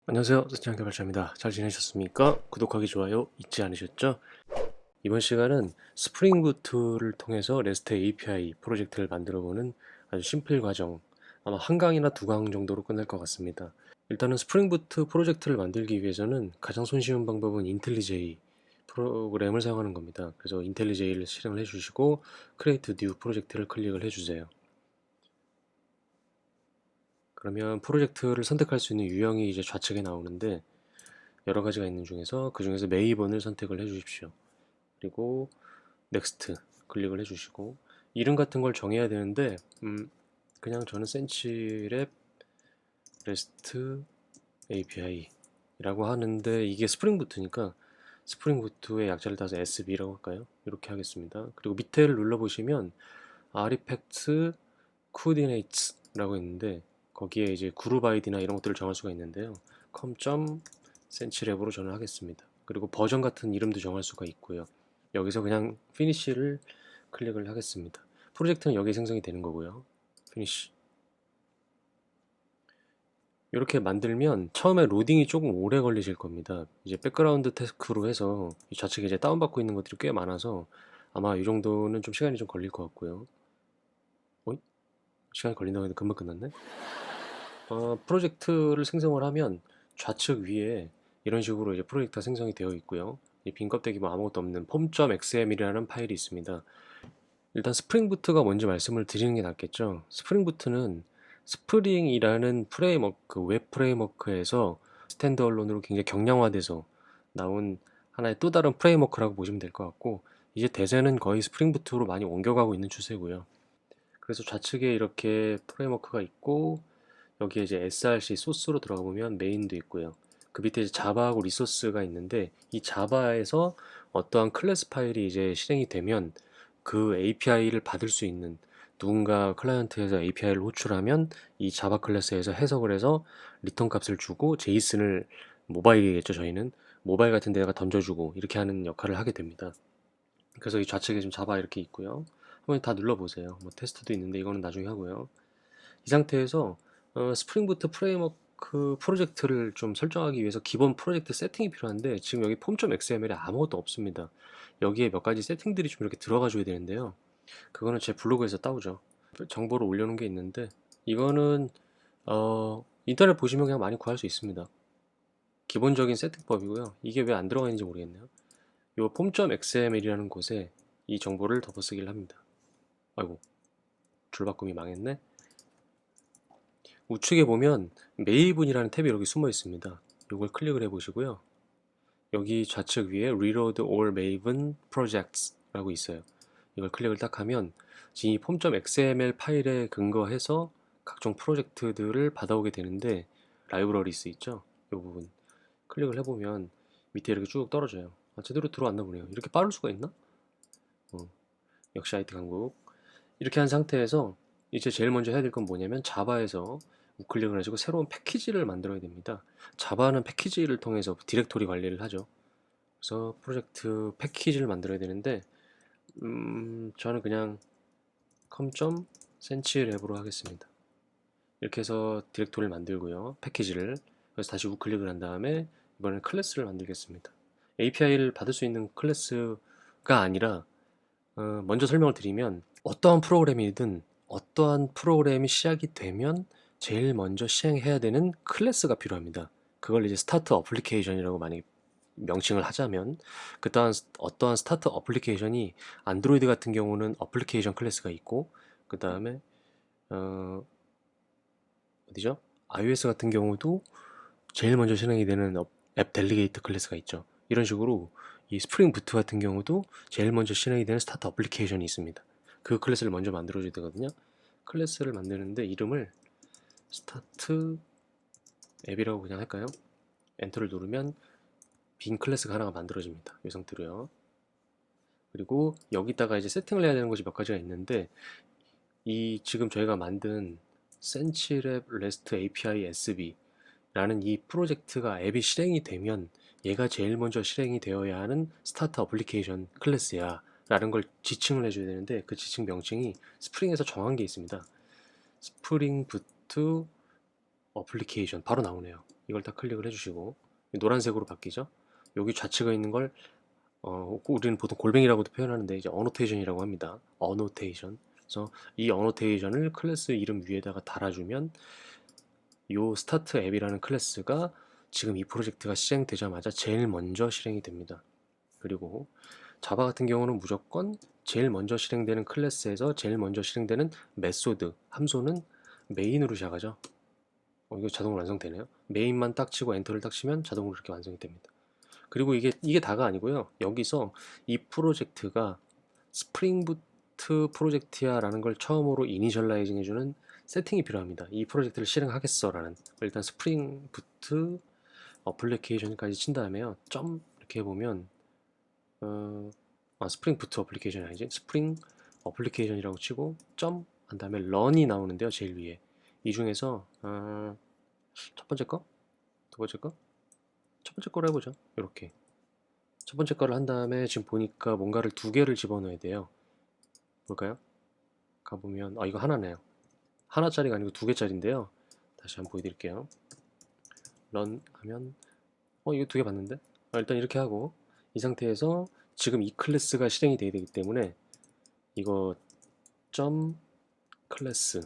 안녕하세요. 스치한 개발자입니다. 잘 지내셨습니까? 구독하기, 좋아요 잊지 않으셨죠? 이번 시간은 스프링 부트를 통해서 REST API 프로젝트를 만들어보는 아주 심플 과정, 아마 한 강이나 두 강 정도로 끝날 것 같습니다. 일단은 스프링 부트 프로젝트를 만들기 위해서는 가장 손쉬운 방법은 인텔리제이 프로그램을 사용하는 겁니다. 그래서 인텔리제이를 실행을 해주시고 Create New 프로젝트를 클릭을 해주세요. 그러면 프로젝트를 선택할 수 있는 유형이 이제 좌측에 나오는데 여러 가지가 있는 중에서 그 중에서 메이번을 선택을 해 주십시오. 그리고 넥스트 클릭을 해 주시고 이름 같은 걸 정해야 되는데 그냥 저는 센치랩 REST API 라고 하는데 이게 스프링 부트니까 스프링 부트의 약자를 따서 SB라고 할까요? 이렇게 하겠습니다. 그리고 밑에를 눌러보시면 Artifacts Coordinates 라고 있는데 거기에 이제 그룹 아이디나 이런 것들을 정할 수가 있는데요. com.sench랩으로 저는 하겠습니다. 그리고 버전 같은 이름도 정할 수가 있고요. 여기서 그냥 피니쉬를 클릭을 하겠습니다. 프로젝트는 여기 생성이 되는 거고요. 피니쉬. 이렇게 만들면 처음에 로딩이 조금 오래 걸리실 겁니다. 이제 백그라운드 태스크로 해서 좌측에 이제 다운받고 있는 것들이 꽤 많아서 아마 이 정도는 좀 시간이 좀 걸릴 것 같고요. 어이? 시간이 걸린다고 했는데 금방 끝났네? 프로젝트를 생성을 하면 좌측 위에 이런 식으로 이제 프로젝트가 생성이 되어 있고요. 이 빈 껍데기 뭐 아무것도 없는 pom.xml이라는 파일이 있습니다. 일단 스프링 부트가 뭔지 말씀을 드리는 게 낫겠죠. 스프링 부트는 스프링이라는 프레임워크, 웹 프레임워크에서 스탠드얼론으로 굉장히 경량화돼서 나온 하나의 또 다른 프레임워크라고 보시면 될 것 같고 이제 대세는 거의 스프링 부트로 많이 옮겨가고 있는 추세고요. 그래서 좌측에 이렇게 프레임워크가 있고 여기에 이제 src 소스로 들어가 보면 메인도 있고요. 그 밑에 이제 자바하고 리소스가 있는데 이 자바에서 어떠한 클래스 파일이 이제 실행이 되면 그 API를 받을 수 있는 누군가 클라이언트에서 API를 호출하면 이 자바 클래스에서 해석을 해서 리턴 값을 주고 제이슨을 모바일이겠죠 저희는 모바일 같은 데다가 던져주고 이렇게 하는 역할을 하게 됩니다. 그래서 이 좌측에 좀 자바 이렇게 있고요. 한번 다 눌러보세요. 뭐 테스트도 있는데 이거는 나중에 하고요. 이 상태에서 스프링 부트 프레임워크 프로젝트를 좀 설정하기 위해서 기본 프로젝트 세팅이 필요한데 지금 여기 폼.xml에 아무것도 없습니다. 여기에 몇 가지 세팅들이 좀 이렇게 들어가 줘야 되는데요. 그거는 제 블로그에서 따오죠. 정보를 올려놓은 게 있는데 이거는 인터넷 보시면 그냥 많이 구할 수 있습니다. 기본적인 세팅법이고요. 이게 왜 안 들어가 있는지 모르겠네요. 이 폼.xml이라는 곳에 이 정보를 덮어쓰기를 합니다. 아이고 줄바꿈이 망했네. 우측에 보면 메이븐이라는 탭이 여기 숨어 있습니다. 이걸 클릭을 해 보시고요. 여기 좌측 위에 Reload All Maven Projects 라고 있어요. 이걸 클릭을 딱 하면 이 폼.xml 파일에 근거해서 각종 프로젝트들을 받아오게 되는데 라이브러리스 있죠? 이 부분 클릭을 해보면 밑에 이렇게 쭉 떨어져요. 제대로 들어왔나 보네요. 이렇게 빠를 수가 있나? 역시 IT 강국. 이렇게 한 상태에서 이제 제일 먼저 해야 될 건 뭐냐면 자바에서 우클릭을 하시고 새로운 패키지를 만들어야 됩니다. 자바는 패키지를 통해서 디렉토리 관리를 하죠. 그래서 프로젝트 패키지를 만들어야 되는데 저는 그냥 com.sench랩으로 하겠습니다. 이렇게 해서 디렉토리를 만들고요. 패키지를. 그래서 다시 우클릭을 한 다음에 이번엔 클래스를 만들겠습니다. API를 받을 수 있는 클래스가 아니라 먼저 설명을 드리면 어떠한 프로그램이든 어떠한 프로그램이 시작이 되면 제일 먼저 시행해야 되는 클래스가 필요합니다. 그걸 이제 스타트 어플리케이션이라고 많이 명칭을 하자면 그떠한 어떠한 스타트 어플리케이션이 안드로이드 같은 경우는 어플리케이션 클래스가 있고 그 다음에 어, 어디죠? iOS 같은 경우도 제일 먼저 실행이 되는 앱 델리게이트 클래스가 있죠. 이런 식으로 이 스프링 부트 같은 경우도 제일 먼저 실행이 되는 스타트 어플리케이션이 있습니다. 그 클래스를 먼저 만들어줘야 되거든요. 클래스를 만드는데 이름을 스타트 앱이라고 그냥 할까요? 엔터를 누르면 빈 클래스가 하나가 만들어집니다. 이 상태로요. 그리고 여기다가 이제 세팅을 해야 되는 것이 몇 가지가 있는데 이 지금 저희가 만든 센치랩 REST API SB 라는 이 프로젝트가 앱이 실행이 되면 얘가 제일 먼저 실행이 되어야 하는 스타트 어플리케이션 클래스야 라는 걸 지칭을 해줘야 되는데 그 지칭 명칭이 스프링에서 정한 게 있습니다. 스프링 부트 어플리케이션 바로 나오네요. 이걸 딱 클릭을 해주시고 노란색으로 바뀌죠. 여기 좌측에 있는 걸 우리는 보통 골뱅이라고도 표현하는데 이제 어노테이션이라고 합니다. 어노테이션. 그래서 이 어노테이션을 클래스 이름 위에다가 달아주면 요 스타트 앱이라는 클래스가 지금 이 프로젝트가 실행되자마자 제일 먼저 실행이 됩니다. 그리고 자바 같은 경우는 무조건 제일 먼저 실행되는 클래스에서 제일 먼저 실행되는 메소드, 함수는 메인으로 시작하죠. 이거 자동으로 완성되네요. 메인만 딱 치고 엔터를 딱 치면 자동으로 이렇게 완성이 됩니다. 그리고 이게 다가 아니고요. 여기서 이 프로젝트가 스프링부트 프로젝트야 라는 걸 처음으로 이니셜라이징 해주는 세팅이 필요합니다. 이 프로젝트를 실행하겠어 라는. 일단 스프링부트 어플리케이션까지 친 다음에요. 점 이렇게 해보면 스프링부트 어플리케이션이 아니지. 스프링 어플리케이션이라고 치고 점 한 다음에 런이 나오는데요. 제일 위에. 이 중에서 첫 번째 거? 두 번째 거? 첫 번째 거로 해보죠. 이렇게 첫 번째 거를 한 다음에 지금 보니까 뭔가를 두 개를 집어넣어야 돼요. 볼까요? 가보면 이거 하나네요. 하나짜리가 아니고 두 개짜리인데요. 다시 한번 보여드릴게요. 런 하면 이거 두 개 봤는데? 일단 이렇게 하고 이 상태에서 지금 이 클래스가 실행이 돼야 되기 때문에 이거 점 클래스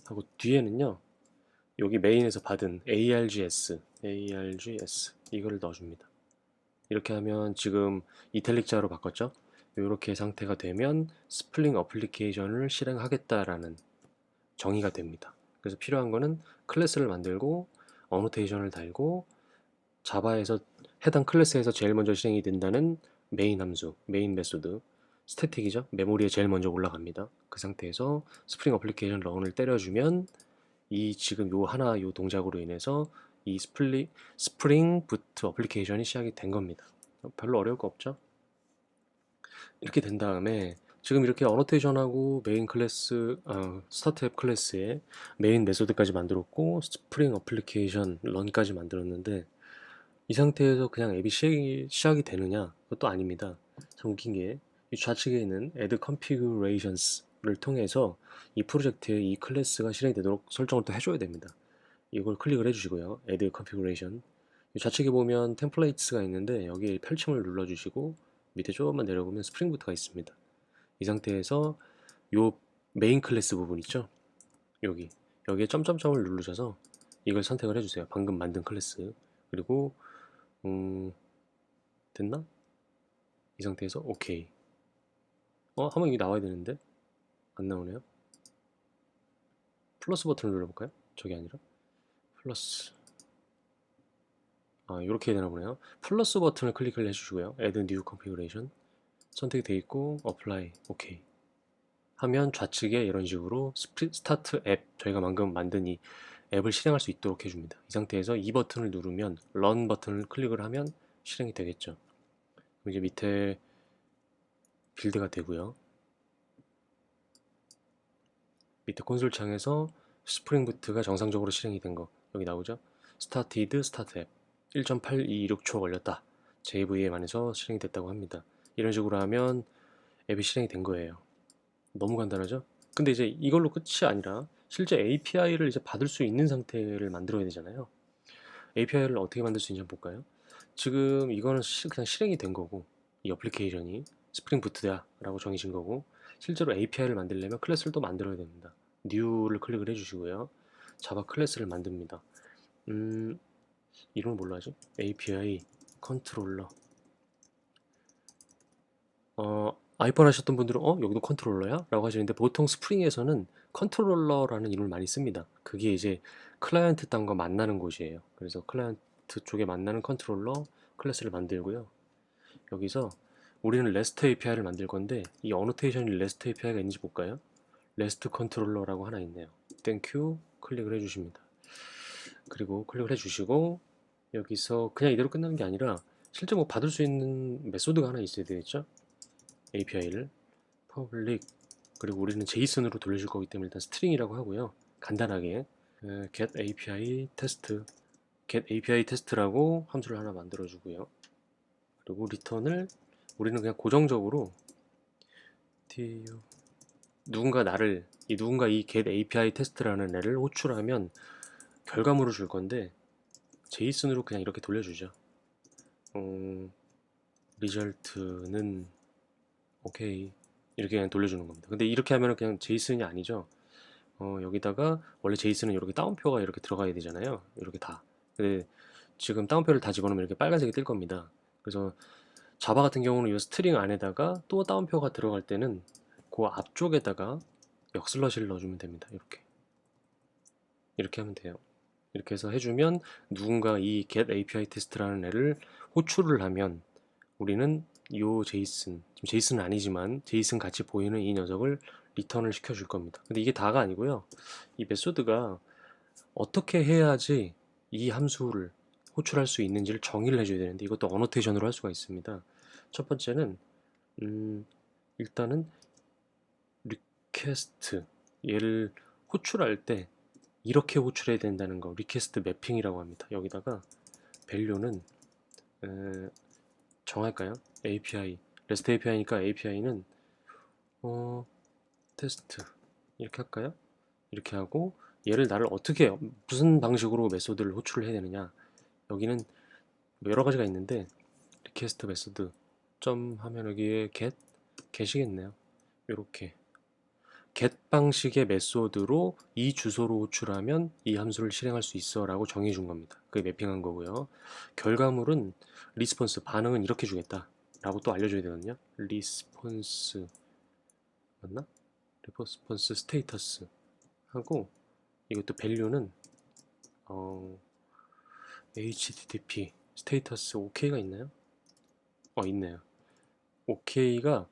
하고 뒤에는요 여기 메인에서 받은 args 이거를 넣어줍니다. 이렇게 하면 지금 이탈릭자로 바꿨죠. 이렇게 상태가 되면 스프링 어플리케이션을 실행하겠다라는 정의가 됩니다. 그래서 필요한 거는 클래스를 만들고 어노테이션을 달고 자바에서 해당 클래스에서 제일 먼저 실행이 된다는 메인 함수, 메인 메소드, 스태틱이죠. 메모리에 제일 먼저 올라갑니다. 그 상태에서 스프링 어플리케이션 런을 때려주면 이 지금 요 동작으로 인해서 이 스프링 부트 어플리케이션이 시작이 된 겁니다. 별로 어려울 거 없죠? 이렇게 된 다음에 지금 이렇게 어노테이션하고 메인 클래스, 스타트 앱 클래스에 메인 메소드까지 만들었고 스프링 어플리케이션 런까지 만들었는데 이 상태에서 그냥 앱이 시작이 되느냐? 그것도 아닙니다. 참 웃긴 게 이 좌측에 있는 add configurations를 통해서 이 프로젝트에 이 클래스가 실행되도록 설정을 또 해줘야 됩니다. 이걸 클릭을 해주시고요. add configuration. 좌측에 보면 템플레이트스가 있는데 여기 펼침을 눌러주시고 밑에 조금만 내려보면 스프링부트가 있습니다. 이 상태에서 요 메인 클래스 부분 있죠? 여기에 점점점을 누르셔서 이걸 선택을 해주세요. 방금 만든 클래스. 그리고 됐나? 이 상태에서 오케이. 한번 여기 나와야 되는데 안 나오네요. 플러스 버튼을 눌러볼까요? 저게 아니라 플러스. 이렇게 해야 되나 보네요. 플러스 버튼을 클릭을 해주시고요. Add New Configuration 선택이 되어 있고 Apply, 오케이 하면 좌측에 이런 식으로 스타트 앱, 저희가 방금 만든 이 앱을 실행할 수 있도록 해줍니다. 이 상태에서 이 버튼을 누르면 Run 버튼을 클릭을 하면 실행이 되겠죠. 그럼 이제 밑에 빌드가 되고요. 밑에 콘솔 창에서 스프링부트가 정상적으로 실행이 된 거 여기 나오죠. Started Start App 1.826초 걸렸다. JVM 안에서 실행이 됐다고 합니다. 이런 식으로 하면 앱이 실행이 된 거예요. 너무 간단하죠? 근데 이제 이걸로 끝이 아니라 실제 API를 이제 받을 수 있는 상태를 만들어야 되잖아요. API를 어떻게 만들 수 있는지 한번 볼까요? 지금 이거는 그냥 실행이 된 거고 이 어플리케이션이 스프링 부트다 라고 정해진 거고 실제로 API를 만들려면 클래스를 또 만들어야 됩니다. New를 클릭을 해주시고요. 자바 클래스를 만듭니다. 이름을 뭘로 하지? API 컨트롤러. 아이폰 하셨던 분들은 여기도 컨트롤러야? 라고 하시는데 보통 스프링에서는 컨트롤러라는 이름을 많이 씁니다. 그게 이제 클라이언트 땅과 만나는 곳이에요. 그래서 클라이언트 쪽에 만나는 컨트롤러 클래스를 만들고요. 여기서 우리는 REST API를 만들 건데 이 어노테이션이 REST API가 있는지 볼까요? REST 컨트롤러라고 하나 있네요. 땡큐 클릭을 해주십니다. 그리고 클릭을 해주시고 여기서 그냥 이대로 끝나는 게 아니라 실제 뭐 받을 수 있는 메소드가 하나 있어야 되겠죠? API를 public 그리고 우리는 JSON으로 돌려줄 거기 때문에 일단 스트링이라고 하고요. 간단하게 get API test라고 함수를 하나 만들어 주고요. 그리고 리턴을 우리는 그냥 고정적으로 누군가 이 get API test라는 애를 호출하면 결과물을 줄 건데 제이슨으로 그냥 이렇게 돌려주죠. 리절트는 오케이 이렇게 그냥 돌려주는 겁니다. 근데 이렇게 하면 그냥 제이슨이 아니죠. 여기다가 원래 제이슨은 이렇게 따옴표가 이렇게 들어가야 되잖아요. 이렇게 다. 근데 지금 따옴표를 다 집어넣으면 이렇게 빨간색이 뜰 겁니다. 그래서 자바 같은 경우는 이 스트링 안에다가 또 따옴표가 들어갈 때는 그 앞쪽에다가 역슬러시를 넣어주면 됩니다. 이렇게 하면 돼요. 이렇게 해서 해주면 누군가 이 get API 테스트라는 애를 호출을 하면 우리는 이 제이슨, 지금 제이슨은 아니지만 제이슨 같이 보이는 이 녀석을 리턴을 시켜줄 겁니다. 근데 이게 다가 아니고요. 이 메소드가 어떻게 해야지 이 함수를 호출할 수 있는지를 정의를 해줘야 되는데 이것도 어노테이션으로 할 수가 있습니다. 첫 번째는 일단은 리퀘스트 얘를 호출할 때 이렇게 호출해야 된다는 거 리퀘스트 매핑이라고 합니다. 여기다가 밸류는 정할까요? API REST API니까 API는 테스트 이렇게 할까요? 이렇게 하고 얘를 나를 어떻게 무슨 방식으로 메소드를 호출을 해야 되느냐 여기는 뭐 여러 가지가 있는데 리퀘스트 메소드 점 하면 여기에 get이겠네요. 요렇게 get 방식의 메소드로 이 주소로 호출하면 이 함수를 실행할 수 있어 라고 정해 준 겁니다. 그게 매핑한 거고요. 결과물은 리스폰스 반응은 이렇게 주겠다 라고 또 알려줘야 되거든요. 리스폰스 맞나? 리스폰스 스테이터스 하고 이것도 밸류는 HTTP 스테이터스 OK가 있나요? 있네요. OK가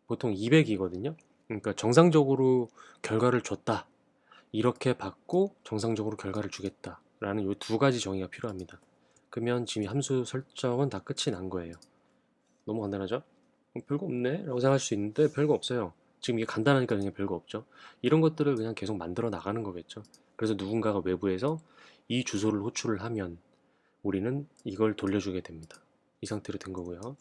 보통 200이거든요. 그러니까 정상적으로 결과를 줬다. 이렇게 받고 정상적으로 결과를 주겠다. 라는 이 두 가지 정의가 필요합니다. 그러면 지금 함수 설정은 다 끝이 난 거예요. 너무 간단하죠? 별거 없네? 라고 생각할 수 있는데 별거 없어요. 지금 이게 간단하니까 그냥 별거 없죠. 이런 것들을 그냥 계속 만들어 나가는 거겠죠. 그래서 누군가가 외부에서 이 주소를 호출을 하면 우리는 이걸 돌려주게 됩니다. 이 상태로 된 거고요.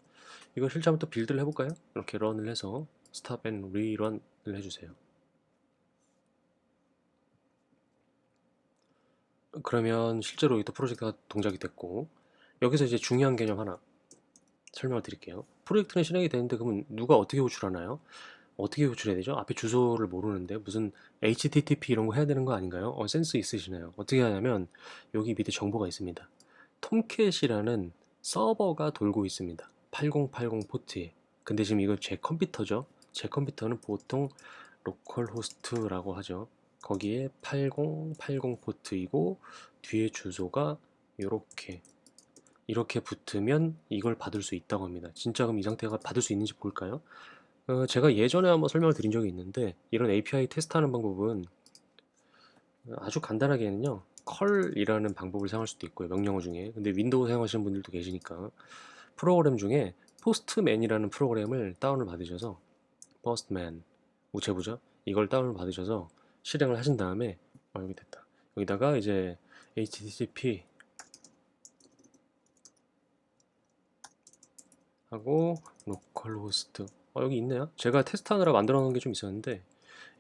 이걸 실제 한번 또 빌드를 해볼까요? 이렇게 런을 해서 스탑 앤 리런을 해주세요. 그러면 실제로 여기 또 프로젝트가 동작이 됐고 여기서 이제 중요한 개념 하나 설명을 드릴게요. 프로젝트는 실행이 되는데 그러면 누가 어떻게 호출하나요? 어떻게 호출해야 되죠? 앞에 주소를 모르는데 무슨 HTTP 이런 거 해야 되는 거 아닌가요? 센스 있으시나요? 어떻게 하냐면 여기 밑에 정보가 있습니다. 톰캣이라는 서버가 돌고 있습니다. 8080 포트에. 근데 지금 이거 제 컴퓨터죠. 제 컴퓨터는 보통 로컬 호스트라고 하죠. 거기에 8080 포트이고 뒤에 주소가 이렇게 붙으면 이걸 받을 수 있다고 합니다. 진짜 그럼 이 상태가 받을 수 있는지 볼까요? 제가 예전에 한번 설명을 드린 적이 있는데 이런 API 테스트하는 방법은 아주 간단하게는요 컬이라는 방법을 사용할 수도 있고요 명령어 중에. 근데 윈도우 사용하시는 분들도 계시니까 프로그램 중에 포스트맨이라는 프로그램을 다운을 받으셔서 포스트맨 우체부죠 이걸 다운을 받으셔서 실행을 하신 다음에 여기 됐다 여기다가 이제 http 하고 로컬호스트 여기 있네요. 제가 테스트하느라 만들어 놓은 게 좀 있었는데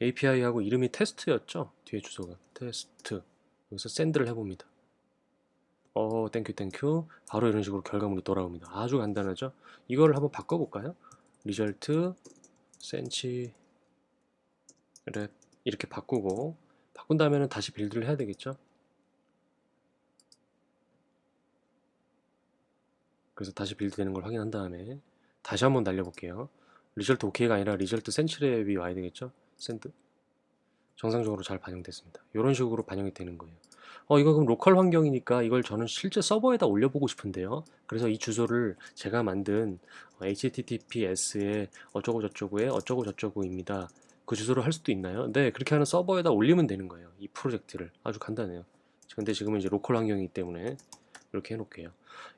API하고 이름이 테스트였죠. 뒤에 주소가 테스트 여기서 샌드를 해봅니다. 땡큐 바로 이런 식으로 결과물이 돌아옵니다. 아주 간단하죠. 이거를 한번 바꿔볼까요? 리절트 센치 랩 이렇게 바꾸고 바꾼 다음에는 다시 빌드를 해야 되겠죠. 그래서 다시 빌드 되는 걸 확인한 다음에 다시 한번 날려볼게요. 리절트 OK가 아니라 리절트 센치랩이 와야 되겠죠. 샌드 정상적으로 잘 반영됐습니다. 이런 식으로 반영이 되는 거예요. 이거 그럼 로컬 환경이니까 이걸 저는 실제 서버에다 올려보고 싶은데요. 그래서 이 주소를 제가 만든 HTTPS에 어쩌고저쩌고에 어쩌고저쩌고입니다. 그 주소로 할 수도 있나요? 네, 그렇게 하는 서버에다 올리면 되는 거예요. 이 프로젝트를. 아주 간단해요. 근데 지금은 이제 로컬 환경이기 때문에 이렇게 해놓을게요.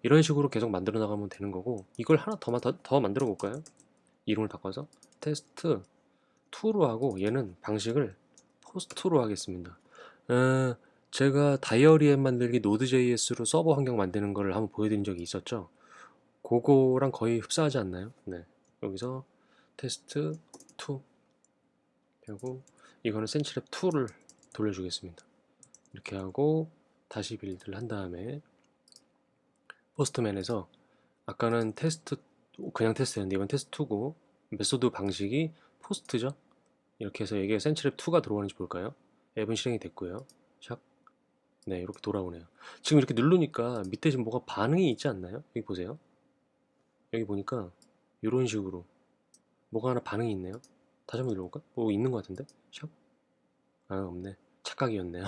이런 식으로 계속 만들어 나가면 되는 거고 이걸 하나 더 만들어 볼까요? 이름을 바꿔서 테스트 2로 하고 얘는 방식을 포스트로 하겠습니다. 제가 다이어리 앱 만들기 노드.js로 서버 환경 만드는 걸 한번 보여드린 적이 있었죠. 그거랑 거의 흡사하지 않나요? 네. 여기서 테스트 2 하고 이거는 센치랩 2를 돌려주겠습니다. 이렇게 하고 다시 빌드를 한 다음에 포스트맨에서 아까는 테스트 그냥 테스트였는데 이번 테스트 2고 메소드 방식이 포스트죠. 이렇게 해서 이게 센치랩 2가 들어오는지 볼까요? 앱은 실행이 됐고요. 샥. 네, 이렇게 돌아오네요. 지금 이렇게 누르니까 밑에 지금 뭐가 반응이 있지 않나요? 여기 보세요. 여기 보니까 이런 식으로 뭐가 하나 반응이 있네요. 다시 한번 눌러볼까? 뭐 있는 것 같은데? 샥. 아, 없네. 착각이었네요.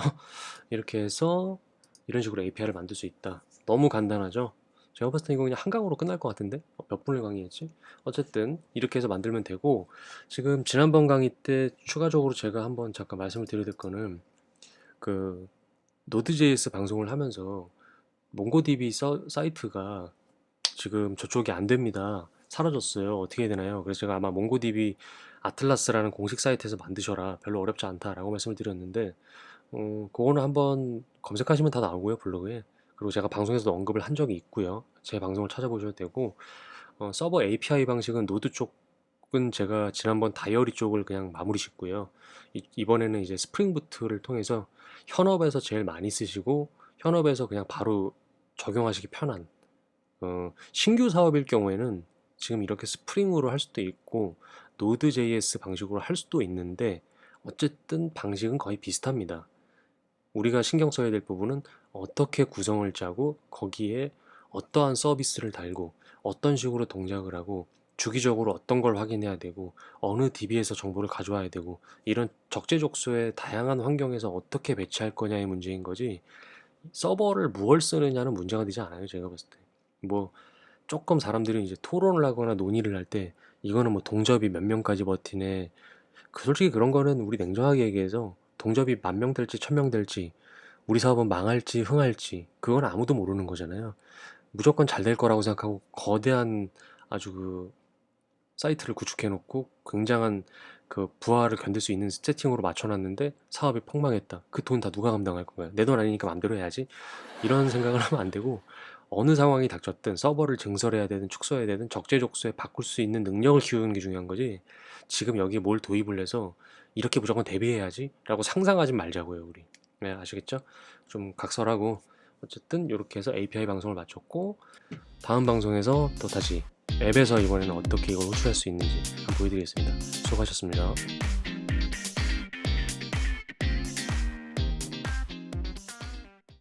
이렇게 해서 이런 식으로 API를 만들 수 있다. 너무 간단하죠? 제가 봤을 때 이거 그냥 한 강으로 끝날 것 같은데? 몇 분을 강의했지? 어쨌든 이렇게 해서 만들면 되고, 지금 지난번 강의 때 추가적으로 제가 한번 잠깐 말씀을 드려야 될 거는 그 노드.js 방송을 하면서 몽고DB 사이트가 지금 저쪽이 안 됩니다. 사라졌어요. 어떻게 해야 되나요? 그래서 제가 아마 몽고DB 아틀라스라는 공식 사이트에서 만드셔라. 별로 어렵지 않다라고 말씀을 드렸는데, 그거는 한번 검색하시면 다 나오고요, 블로그에. 그리고 제가 방송에서도 언급을 한 적이 있고요. 제 방송을 찾아보셔도 되고, 서버 API 방식은 노드 쪽은 제가 지난번 다이어리 쪽을 그냥 마무리 짓고요. 이번에는 이제 스프링부트를 통해서 현업에서 제일 많이 쓰시고, 현업에서 그냥 바로 적용하시기 편한, 신규 사업일 경우에는 지금 이렇게 스프링으로 할 수도 있고, 노드.js 방식으로 할 수도 있는데, 어쨌든 방식은 거의 비슷합니다. 우리가 신경 써야 될 부분은 어떻게 구성을 짜고 거기에 어떠한 서비스를 달고 어떤 식으로 동작을 하고 주기적으로 어떤 걸 확인해야 되고 어느 DB에서 정보를 가져와야 되고 이런 적재적소의 다양한 환경에서 어떻게 배치할 거냐의 문제인 거지 서버를 무얼 쓰느냐는 문제가 되지 않아요. 제가 봤을 때. 뭐 조금 사람들이 이제 토론을 하거나 논의를 할 때 이거는 뭐 동접이 몇 명까지 버티네. 솔직히 그런 거는 우리 냉정하게 얘기해서 동접이 10,000명 될지 1,000명 될지 우리 사업은 망할지 흥할지 그건 아무도 모르는 거잖아요. 무조건 잘 될 거라고 생각하고 거대한 아주 그 사이트를 구축해 놓고 굉장한 그 부하를 견딜 수 있는 세팅으로 맞춰놨는데 사업이 폭망했다. 그 돈 다 누가 감당할 건가요? 내 돈 아니니까 맘대로 해야지. 이런 생각을 하면 안 되고 어느 상황이 닥쳤든 서버를 증설해야 되든 축소해야 되든 적재적소에 바꿀 수 있는 능력을 키우는 게 중요한 거지. 지금 여기에 뭘 도입을 해서 이렇게 무조건 대비해야지 라고 상상하지 말자고요, 우리. 네, 아시겠죠? 좀 각설하고 어쨌든 이렇게 해서 API 방송을 마쳤고 다음 방송에서 또 다시 앱에서 이번에는 어떻게 이걸 호출할 수 있는지 한번 보여드리겠습니다. 수고하셨습니다.